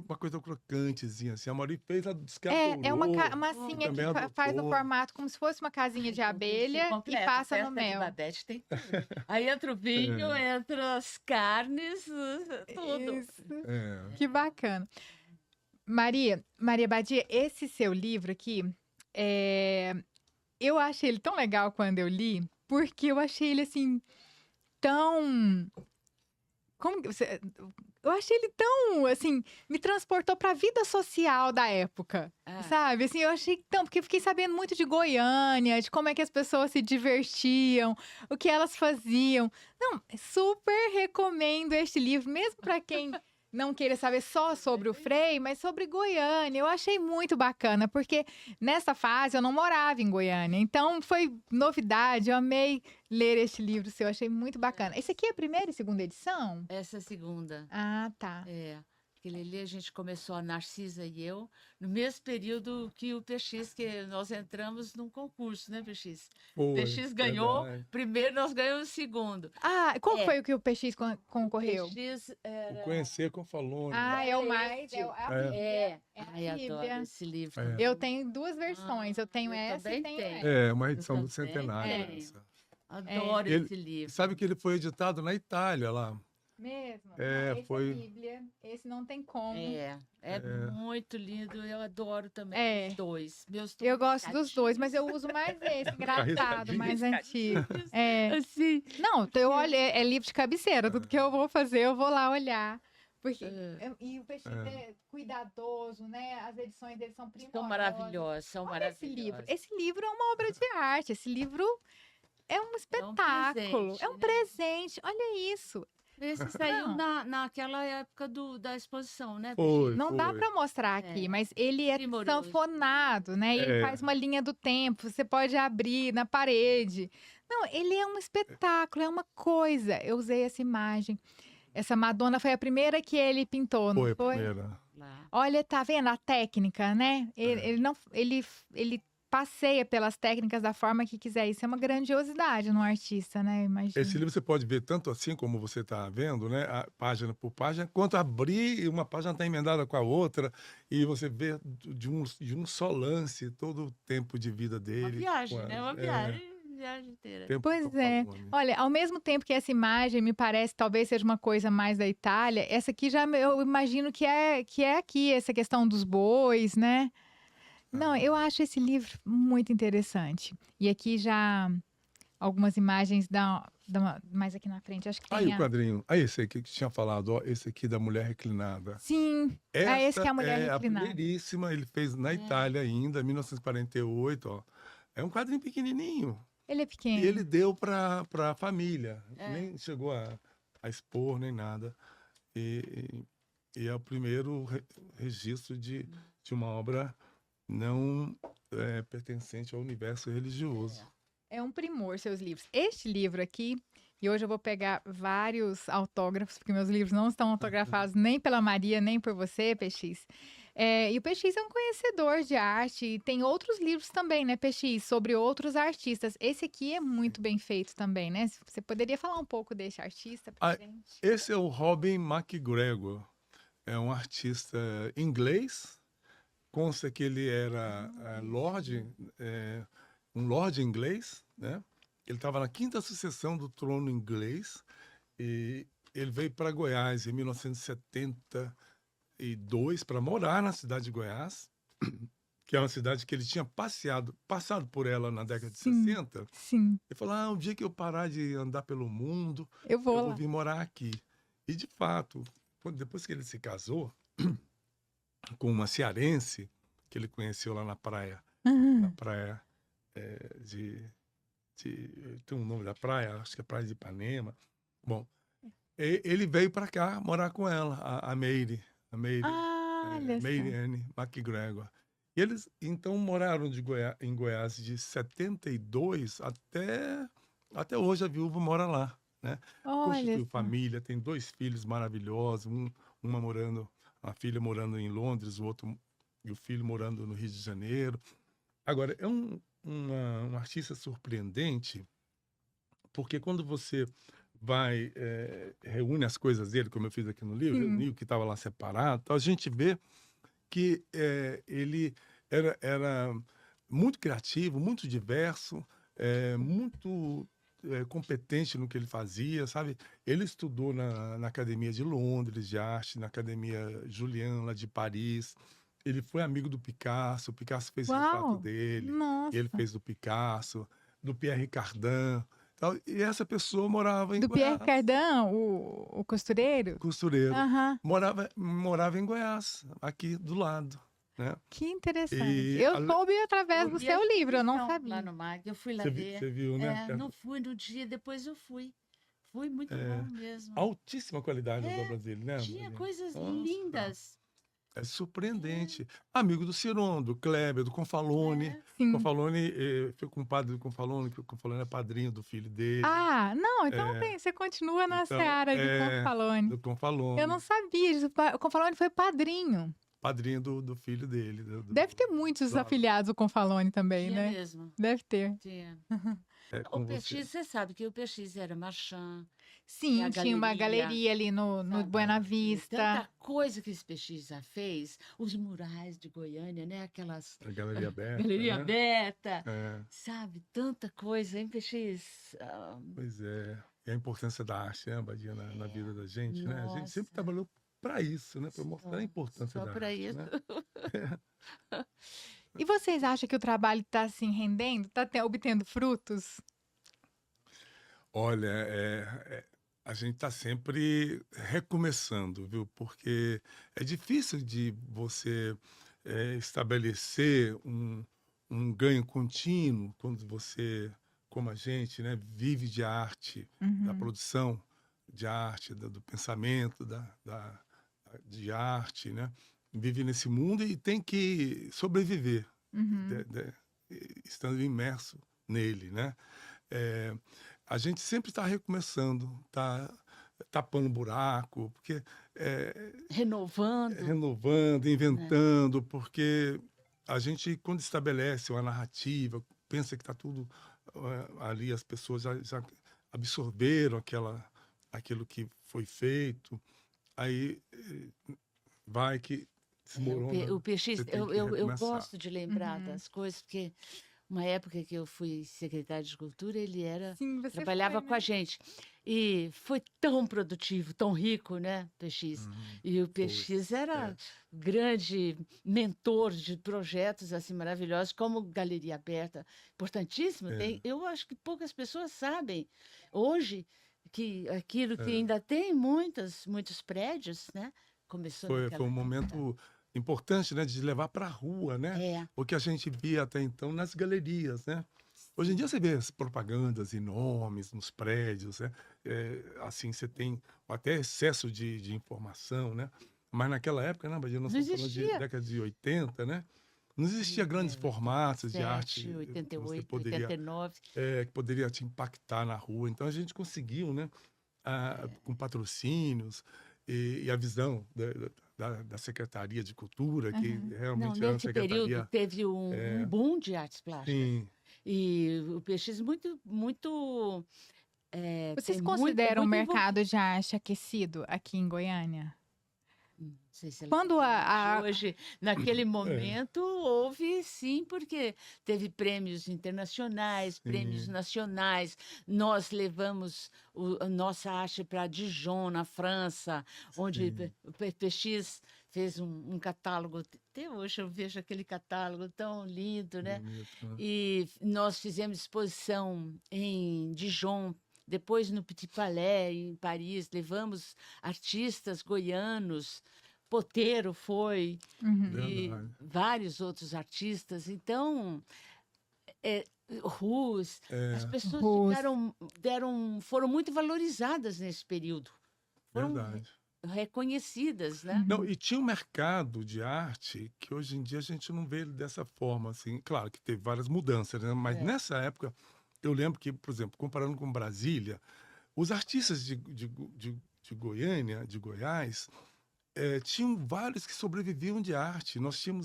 Uma coisa crocantezinha, assim. A Amaury fez, ela disse que É uma adorou. massinha também que faz no adotou. formato como se fosse uma casinha de abelha e passa no Festa de mel. Babette tem tudo. Aí entra o vinho, entra as carnes, tudo. Isso. É. Que bacana. Maria Badia, esse seu livro aqui, eu achei ele tão legal quando eu li, porque eu achei ele assim tão eu achei ele tão, assim, me transportou para a vida social da época, sabe? Assim, eu achei tão, porque eu fiquei sabendo muito de Goiânia, de como é que as pessoas se divertiam, o que elas faziam. Não, super recomendo este livro, mesmo para quem não queira saber só sobre o Frei, mas sobre Goiânia. Eu achei muito bacana, porque nessa fase eu não morava em Goiânia. Então foi novidade, eu amei ler este livro seu, achei muito bacana. Esse aqui é a primeira e segunda edição? Essa é a segunda. Ah, tá. É. Aquele ali a gente começou, a Narcisa e eu, no mesmo período que o PX, que nós entramos num concurso, né, PX? O Foi, PX ganhou verdade. primeiro, nós ganhamos o segundo. Ah, qual É, foi o que o PX concorreu? PX O era... Conhecer com Falone. Ah, é o Era mais, é esse. a É. Bíblia. É, É a ai, adoro Bíblia. esse livro É. também. Eu tenho duas versões. Eu tenho eu essa e também tenho tenho. essa. É, uma Eu edição do também centenário tenho. essa. Adoro Ele, esse livro. sabe que ele foi editado na Itália lá. Mesmo? É, Não, esse foi- é Bíblia. Esse não tem como. É muito lindo, eu adoro também É. os dois. Meus Eu gosto dos dois, mas eu uso mais esse, engraçado, mais antigo. É. Assim. Não, eu olho, é livro de cabeceira. Tudo que eu vou fazer, eu vou lá olhar. Porque, e o PX é cuidadoso, né? As edições dele são São primorosas. maravilhosos, são Olha esse livro. maravilhosos. Esse livro é uma obra de arte. Esse livro é um espetáculo. presente, É um né? presente. Olha isso. Esse saiu Não. naquela época da exposição, né? Foi, Não dá foi. para mostrar aqui, É. mas ele é Primoroso. sanfonado, né? E ele É. faz uma linha do tempo, você pode abrir na parede. Não, ele é um espetáculo, é uma coisa. Eu usei essa imagem. Essa Madonna foi a primeira que ele pintou, não Foi a foi? primeira. Lá. Olha, tá vendo a técnica, né? Ele passeia pelas técnicas da forma que quiser. Isso é uma grandiosidade no artista, né? Imagina. Esse livro você pode ver tanto assim como você está vendo, né? Página por página, quanto abrir e uma página está emendada com a outra e você vê de um só lance todo o tempo de vida dele. Uma viagem, com né? Uma viagem inteira. tempo Pois com é. Falone. Olha, ao mesmo tempo que essa imagem me parece talvez seja uma coisa mais da Itália, essa aqui já eu imagino que é aqui, essa questão dos bois, né? Não, eu acho esse livro muito interessante. E aqui já algumas imagens mais aqui na frente, acho que Aí tem o quadrinho, aí esse aqui que tinha falado, ó, esse aqui da mulher reclinada. Sim, esse que é a mulher é reclinada. a primeiríssima, ele fez na Itália ainda, 1948, ó. É um quadrinho pequenininho. Ele é E pequeno. ele deu para a família, É. nem chegou a expor nem nada. E é o primeiro registro de uma obra não pertencente ao universo religioso. É um primor seus livros. Este livro aqui, e hoje eu vou pegar vários autógrafos, porque meus livros não estão autografados nem pela Maria, nem por você, PX. E o PX é um conhecedor de arte, e tem outros livros também, né, PX, sobre outros artistas. Esse aqui é muito bem feito também, né? Você poderia falar um pouco desse artista pra gente? Esse é o Robin MacGregor. É um artista inglês. Consta que ele era um lord inglês, né? Ele estava na 5ª sucessão do trono inglês e ele veio para Goiás em 1972 para morar na cidade de Goiás, que é uma cidade que ele tinha passado por ela na década de 60. Sim, Ele falou, um dia que eu parar de andar pelo mundo, eu vou eu lá. vou vir morar aqui. E, de fato, depois que ele se casou com uma cearense, que ele conheceu lá na praia, na praia tem um nome da praia, acho que é Praia de Ipanema. Bom, ele veio para cá morar com ela, a Meire, Olha só. Meire Anne MacGregor. E eles, então, moraram em Goiás de 72 até hoje a viúva mora lá, né? Olha Constituiu só. família, tem 2 filhos maravilhosos, uma filha morando em Londres, e o filho morando no Rio de Janeiro. Agora, é um artista surpreendente, porque quando você reúne as coisas dele, como eu fiz aqui no livro, reuniu o que estava lá separado, então a gente vê que ele era muito criativo, muito diverso, muito competente no que ele fazia, sabe? Ele estudou na Academia de Londres de Arte, na Academia Julian, lá de Paris. Ele foi amigo do Picasso, o Picasso fez o retrato dele, Nossa. ele fez do Picasso, do Pierre Cardin. E essa pessoa morava em Do Goiás. Pierre Cardin, o costureiro? Costureiro. Aham. Morava em Goiás, aqui do lado, né? Que interessante. E Eu soube através Eu do vi seu a livro, eu não exposição sabia. Lá no MAG, eu fui lá Você ver. viu, né? Não fui no dia, depois eu fui. Foi muito bom mesmo. Altíssima qualidade das obras dele, né? Tinha Maria? coisas Nossa. lindas. É surpreendente. Amigo do Ciron, do Kleber, do Confalone. Sim. Confalone, foi compadre do Confalone, que o Confalone é padrinho do filho dele. Ah, não, então É, você continua na então, seara de Confalone. do Eu não Confalone, sabia disso. O Confalone foi padrinho. padrinho do filho dele. Deve ter muitos do- afiliados o Confalone também, Tinha né? mesmo. Deve ter. Tinha. O com você. PX, você sabe que o PX era marchand, Sim, a tinha uma galeria, galeria ali no sabe? Buena E Vista. tanta coisa que esse PX já fez, os murais de Goiânia, né? Aquelas A galeria aberta. galeria né? aberta, É, sabe? Tanta coisa, hein, PX? pois é. E a importância da arte, né, Badia, na vida da gente, né? A gente sempre Nossa, trabalhou para isso, né? Para mostrar a importância só da para arte, isso. né? E vocês acham que o trabalho está assim rendendo? Está obtendo frutos? Olha, a gente está sempre recomeçando, viu? Porque é difícil de você estabelecer um ganho contínuo quando você, como a gente, né, vive de arte, da Uhum, produção de arte, do pensamento de arte, né? Vive nesse mundo e tem que sobreviver, uhum, estando imerso nele, né? É, a gente sempre está recomeçando, está tapando buraco, porque Renovando, renovando, né? inventando, porque a gente, quando estabelece uma narrativa, pensa que está tudo ali, as pessoas já absorveram aquilo que foi feito, aí vai que desmorona, O PX, você tem que eu recomeçar. gosto de lembrar uhum. das coisas, porque uma época que eu fui secretária de cultura, ele Sim, você trabalhava foi, com a né? gente. E foi tão produtivo, tão rico, né, PX? E o Foi. PX É, era grande mentor de projetos assim maravilhosos, como Galeria Aberta, importantíssimo. é, Eu acho que poucas pessoas sabem hoje que aquilo que é. ainda tem muitos prédios, né? Começou Foi naquela um época. momento importante, né, de levar para a rua, né, É, o que a gente via até então nas galerias, né. Hoje em dia você vê as propagandas enormes nos prédios, né, assim, você tem até excesso de informação, né, mas naquela época, né, Badia, nós não estamos falando de existia. década de 80, né, não existia grandes formatos de arte 87, que você 88, poderia, 89. que poderia te impactar na rua, então a gente conseguiu, né, com patrocínios e a visão da Secretaria de Cultura, que Uhum. Não, realmente era uma nesse período secretaria. teve um boom de artes plásticas. Sim, E o PX tem Vocês muito, é consideram o muito envolvido. mercado de arte aquecido aqui em Goiânia? Não sei se ela está Quando falando de a... hoje. Naquele é, momento houve sim, porque teve prêmios internacionais, prêmios sim, nacionais. Nós levamos a nossa arte para Dijon, na França, onde sim, o PX fez um catálogo. Até hoje eu vejo aquele catálogo tão lindo, né? bonito, né? E nós fizemos exposição em Dijon. Depois no Petit Palais, em Paris, levamos artistas goianos, Poteiro foi, Uhum. e Verdade. vários outros artistas. Então, é, Rus, as É, pessoas Rus. foram muito valorizadas nesse período, foram verdade. reconhecidas, né? Não, Uhum. e tinha um mercado de arte que hoje em dia a gente não vê ele dessa forma, assim. Claro que teve várias mudanças, né? Mas É, nessa época, eu lembro que, por exemplo, comparando com Brasília, os artistas de Goiânia, de Goiás, tinham vários que sobreviviam de arte.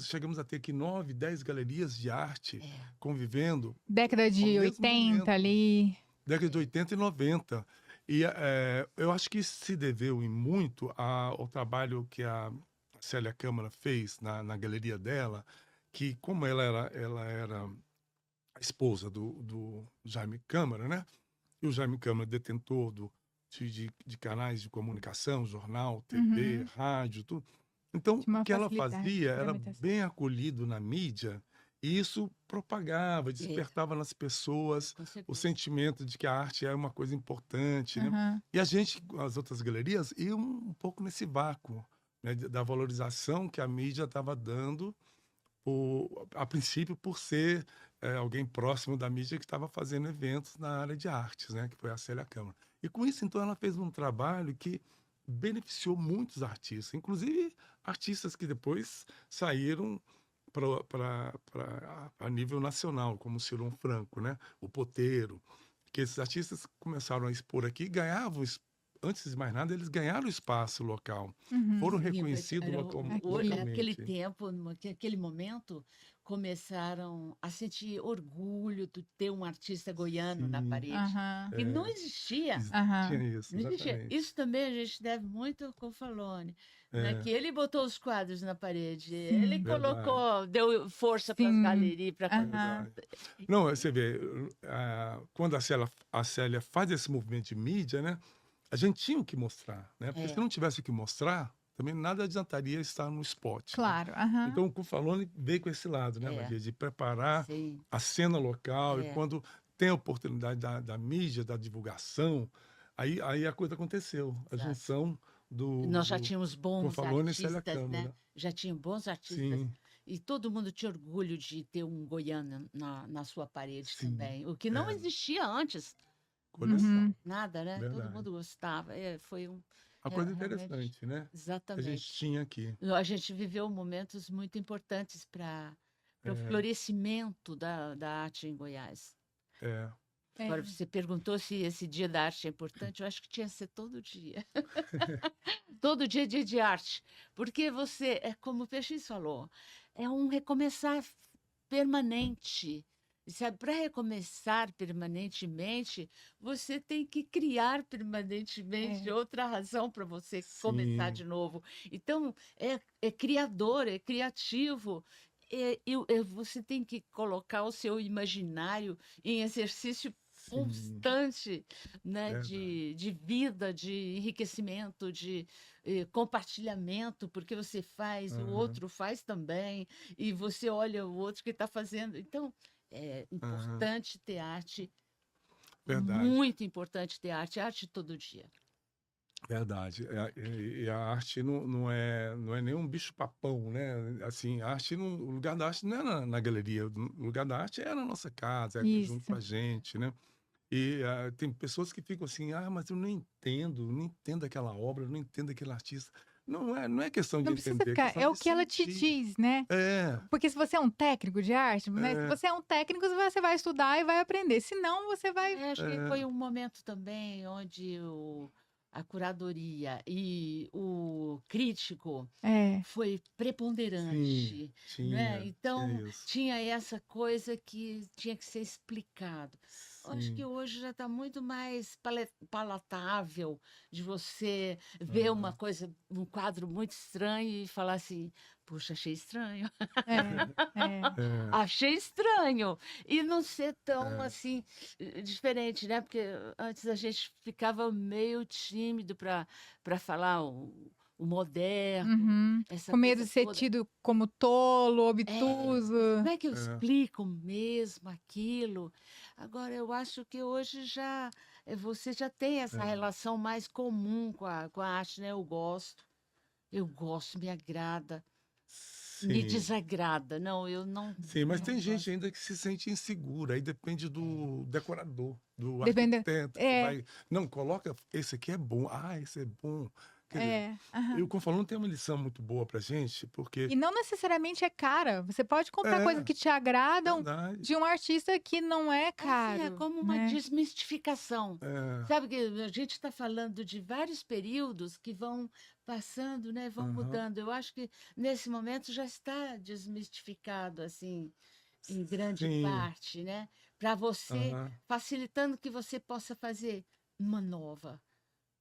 Chegamos a ter aqui 9, 10 galerias de arte é. convivendo Década ao de mesmo 80 momento, ali. década de 80 e 90. E eu acho que isso se deveu em muito ao trabalho que a Célia Câmara fez na galeria dela, que como ela era a esposa do Jaime Câmara, né? E o Jaime Câmara detentor de canais de comunicação, jornal, TV, Uhum. rádio, tudo. Então, Tinha o uma que ela facilidade de fazia era tramitação. bem acolhido na mídia e isso propagava, É, despertava nas pessoas com o certeza. sentimento de que a arte é uma coisa importante, né? Aham. E a gente, as outras galerias, iam um pouco nesse vácuo, né, da valorização que a mídia estava dando a princípio por ser alguém próximo da mídia que estava fazendo eventos na área de artes, né, que foi a Célia Câmara. E com isso, então, ela fez um trabalho que beneficiou muitos artistas, inclusive artistas que depois saíram a nível nacional, como o Cirão Franco, né? O Poteiro, que esses artistas começaram a expor aqui, ganhavam, antes de mais nada, eles ganharam espaço local, foram Sim, reconhecidos era localmente. naquele tempo, naquele momento, começaram a sentir orgulho de ter um artista goiano na Sim, parede. Aham. E não existia. tinha isso, Não existia. exatamente. Isso também a gente deve muito ao Confalone, né? É, Que ele botou os quadros na parede, Sim. ele colocou, deu força para as Sim. galerias, para Aham. verdade. Não, você vê, quando a Célia faz esse movimento de mídia, né? A gente tinha o que mostrar, né? Porque se não tivesse o que mostrar, também nada adiantaria estar no spot, né? Claro. Aham. Então o Confalone veio com esse lado, né, Maria, de preparar Sim. a cena local, e É. quando tem a oportunidade da mídia, da divulgação, aí a coisa aconteceu, a Exato. junção Nós já tínhamos bons Confalone e Célia artistas, Câmara, né? né? Já tinham bons artistas. Sim, E todo mundo tinha orgulho de ter um goiano na sua parede sim, também. O que não existia antes. coleção, Uhum. Nada, né? Todo verdade. mundo gostava. Foi Uma coisa realmente, interessante, né? Que a gente exatamente. tinha aqui. A gente viveu momentos muito importantes para o florescimento da arte em Goiás. É, Agora, você perguntou se esse dia da arte é importante, eu acho que tinha que ser todo dia. Todo dia é dia de arte. Porque você, como o Peixes falou, é um recomeçar permanente. Sabe, para recomeçar permanentemente, você tem que criar permanentemente outra razão para você começar sim, de novo. Então, é criador, é criativo. Você tem que colocar o seu imaginário em exercício sim, constante, né, verdade. de vida, de enriquecimento, de compartilhamento, porque você faz, o Aham, outro faz também, e você olha o outro que está fazendo. Então, é aham, importante ter arte, verdade. muito importante ter arte todo dia. Verdade. E a arte não é nenhum bicho-papão, né? Assim, a arte o lugar da arte não é na galeria, o lugar da arte é na nossa casa, é junto com Isso. a gente, né? E tem pessoas que ficam assim, mas eu não entendo aquela obra, eu não entendo aquele artista. Não é questão de Não precisa entender, é ficar, questão é o de que ela te sentir. diz, né? É, Porque se você é um técnico de arte, né? Se é, você é um técnico, você vai estudar e vai aprender. Senão, você vai. Acho que é, foi um momento também onde a curadoria e o crítico É. foi sim, preponderante, né? tinha Então, isso. tinha essa coisa que tinha que ser explicado. Acho que Sim, hoje já está muito mais palatável de você ver uma aham, coisa, um quadro muito estranho e falar assim, puxa, achei estranho. É. é, Achei estranho. E não ser tão é, assim diferente, né? Porque antes a gente ficava meio tímido para falar o moderno, Uhum. essa Com medo coisa de ser toda. tido como tolo, É, obtuso. como é que eu é, explico mesmo aquilo? Agora, eu acho que hoje você já tem essa é. relação mais comum com a arte, né? Eu gosto, me agrada, me Sim. desagrada. Não, eu não, Sim, mas não tem gente gosto. ainda que se sente insegura, aí depende do decorador, do Depende. arquiteto que É, vai. Não, coloca, esse aqui é bom, esse é bom. Quer dizer, e aham. o Confalone tem uma lição muito boa pra gente, porque E não necessariamente é cara. Você pode comprar coisas é que te agradam verdade. de um artista que não é Assim, é caro, como uma né? desmistificação. É, Sabe que a gente está falando de vários períodos que vão passando, né, vão aham, mudando. Eu acho que nesse momento já está desmistificado, assim, em grande sim, parte, né? Para você, aham, facilitando que você possa fazer uma nova,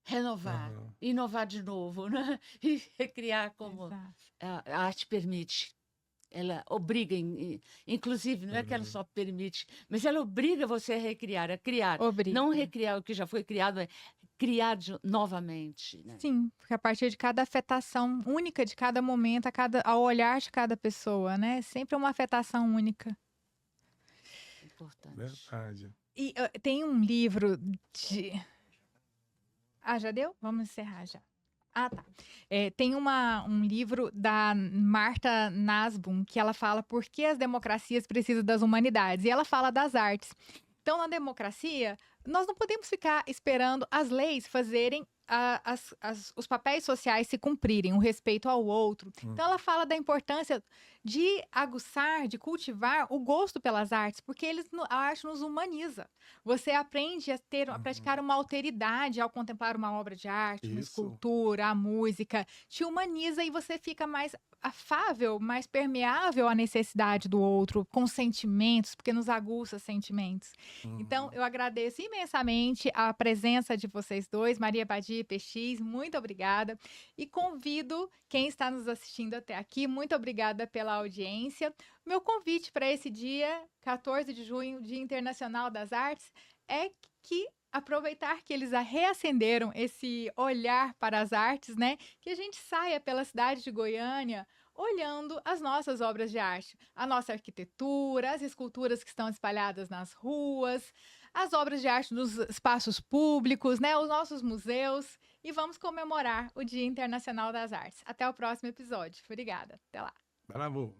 renovar, aham, inovar de novo, né? E recriar como Exato. a arte permite. Ela obriga, inclusive, não é que ela verdade. só permite, mas ela obriga você a recriar, a criar. Não Obriga. recriar o que já foi criado, é criar novamente, né? Sim, porque a partir de cada afetação única de cada momento, ao olhar de cada pessoa, né? Sempre é uma afetação única. Importante. Verdade. E tem um livro de. Ah, já deu? Vamos encerrar já. Ah, tá. Tem um livro da Marta Nussbaum que ela fala por que as democracias precisam das humanidades. E ela fala das artes. Então, na democracia, nós não podemos ficar esperando as leis fazerem os papéis sociais se cumprirem, o respeito ao outro. Então, ela fala da importância de aguçar, de cultivar o gosto pelas artes, porque a arte nos humaniza. Você aprende a praticar uma alteridade ao contemplar uma obra de arte, uma Isso. escultura, a música. Te humaniza e você fica mais afável, mais permeável à necessidade do outro, com sentimentos, porque nos aguça sentimentos. Então, eu agradeço imensamente a presença de vocês dois, Maria Badia e PX, muito obrigada. E convido quem está nos assistindo até aqui, muito obrigada pela audiência. Meu convite para esse dia, 14 de junho, Dia Internacional das Artes, é que aproveitar que eles reacenderam esse olhar para as artes, né? Que a gente saia pela cidade de Goiânia olhando as nossas obras de arte, a nossa arquitetura, as esculturas que estão espalhadas nas ruas, as obras de arte nos espaços públicos, né? Os nossos museus. E vamos comemorar o Dia Internacional das Artes. Até o próximo episódio. Obrigada. Até lá. Bravo!